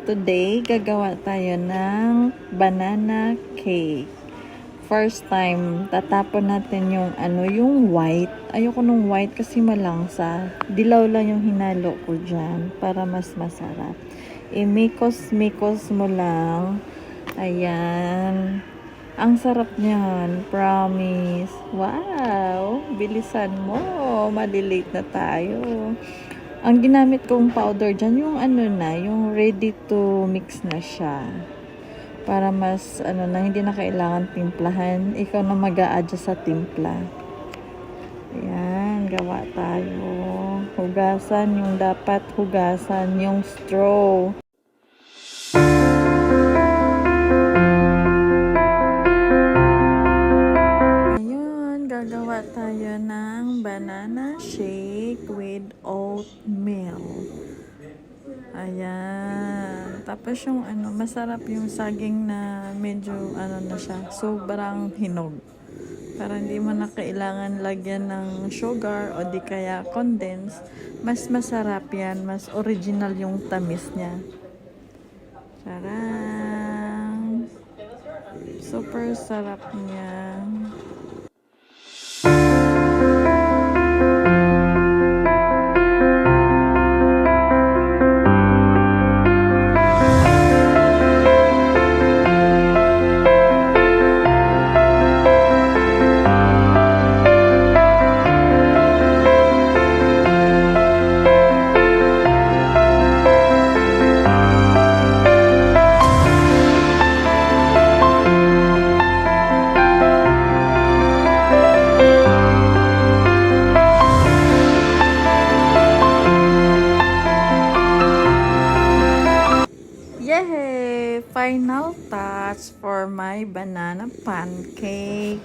Today, gagawa tayo ng banana cake. First time, tatapon natin yung yung white. Ayoko nung white kasi malangsa. Dilaw lang yung hinalo ko dyan para mas masarap. Imikos-mikos mo lang. Ayan. Ang sarap niyan, promise. Wow! Bilisan mo. Malilate na tayo. Ang ginamit kong powder dyan, yung yung ready to mix na siya. Para mas, hindi na kailangan timplahan. Ikaw na mag-a-adjust sa timpla. Ayan, gawa tayo. Hugasan yung dapat hugasan, yung straw. Ayun, gagawa tayo ng banana shake with oatmeal. Ayan. Tapos yung masarap yung saging na medyo na siya, sobrang hinog. Para hindi mo na kailangan lagyan ng sugar o di kaya condense. Mas masarap yan. Mas original yung tamis niya. Sarang. Super sarap niya. Yay! Final touch for my banana pancake.